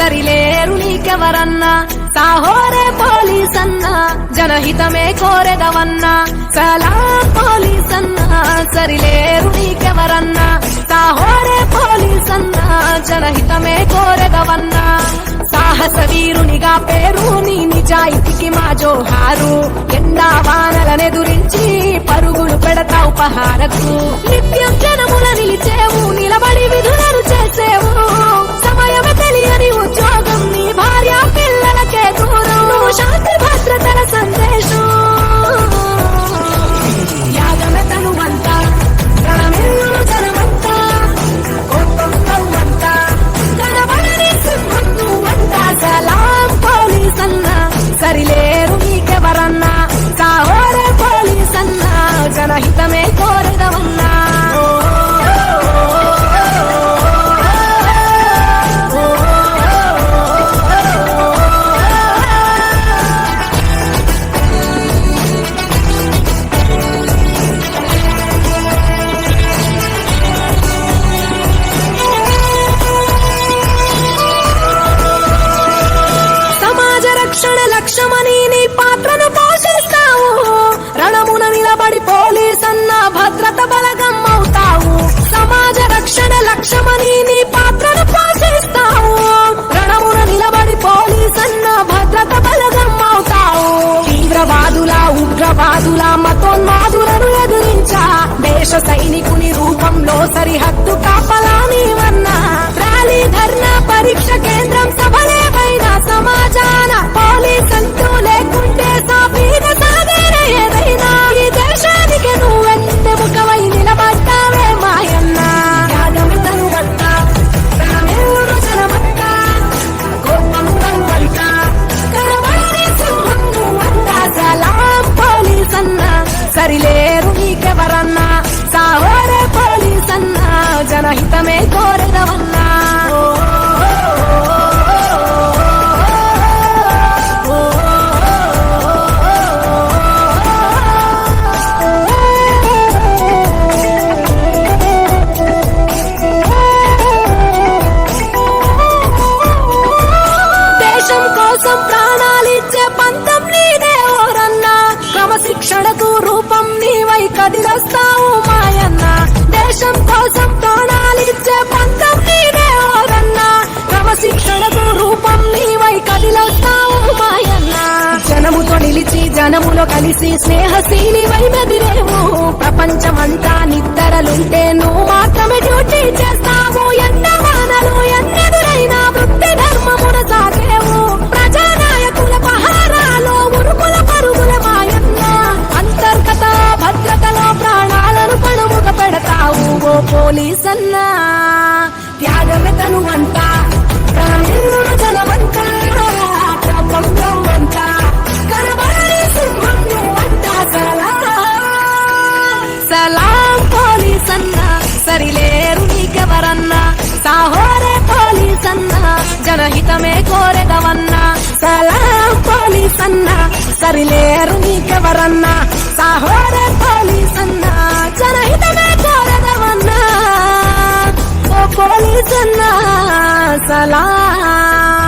Sarileru నీకెవరన్నా Saahore police అన్నా జనహితమే కోరెదవన్నా సలాం police అన్నా Sarileru నీకెవరన్నా Saahore police అన్నా జనహితమే కోరెదవన్నా సాహస వీరునిగా పేరు నీ నిజాయితీకి మా జోహారు ఎండా వానలనెదురించి పరుగులు పెడతావు పహారకు నిత్యం జనముల నిలిచేవు నిలబడి విధులను చేసేవు సమయమే తెలియని ఉద్యోగం నీ భార్య పిల్లలకే దూరం నువ్వు శాంతి భద్రతల సందేశం యాగమే తనువంతా రణమెల్లు జనమంతా కోపంతా కనబడని సింహం నువ్వంతా సలాం పోలీస్ అన్నా సరిలేరు నీకెవరన్నా సాహోరే పోలీస్ అన్నా జనహితమే కోరెదవన్నా లక్ష్యమని నీ పాత్రను పోషిస్తావు రణమున నిలబడి పోలీస్ అన్న భద్రత బలగం అవుతావు సమాజ రక్షణ లక్ష్యమని నీ పాత్రను పోషిస్తావు రణమున నిలబడి పోలీస్ అన్న భద్రత బలగం అవుతావు తీవ్రవాదుల ఉగ్రవాదుల మతోన్మాదులను ఎదురించా దేశ సైనికుని రూపంలో సరిహద్దు కాపలా నీవన్నా ర్యాలీ ధర్నా పరీక్ష కేంద్రం సభలేవైనా సమాజాన పోలీస్ అంటూ లేకుంటే సాఫీగా సాగేనే ఏదైనా ఈ దేశానికి నువ్వెంత ముఖమై నిలబడ్డావే మాయన్న యాగమి తనువంత రణమెల్లు జనమంత కోపం నువ్వంత కనబడని సింహం నువ్వంత సలాం పోలీస్ అన్నా సరిలేరు నీకెవరన్నా సాహోరే పోలీస్ అన్నా జనహితమే కోరెదవన్నా ప్రాణాలిచ్చే పంతం నీదే ఓరన్నా క్రమశిక్షణకు రూపం నీవై కదిలొస్తావు మాయన్న దేశం కోసం ప్రాణాలిచ్చే పంతం నీదే ఓరన్నా క్రమశిక్షణకు రూపం నీవై కదిలొస్తావు మాయన్న జనముతో నిలిచి జనములో కలిసి స్నేహశీలివై మెదిరేవు ప్రపంచమంతా నిద్రలుంటే నువ్వు మాత్రమే డ్యూటీ చేస్తావు ఎంత వానలు ఎన్నెదురైనా వృత్తి ధర్మమున సాగేవు ప్రజానాయకుల పహారాలో ఉరుకుల పరుగుల మాయన్న అంతర్గత భద్రతలో ప్రాణాలను పణముగ పెడతావు ఓ పోలీస్ అన్నా త్యాగమే తనువంతా రణమెల్లు జనమంతా కోపంలో అంతా కనబడని సింహం నువ్వంతా సలాం పోలీస్ అన్నా సరిలేరు నీకెవరన్నా సాహోరే పోలీస్ అన్నా జనహితమే కోరెదవన్నా సలాం పోలీస్ అన్నా సరిలేరు నీకెవరన్నా సాహోరే పోలీస్ అన్నా జనహితమే కోరెదవన్నా ఓ పోలీస్ అన్నా సలాం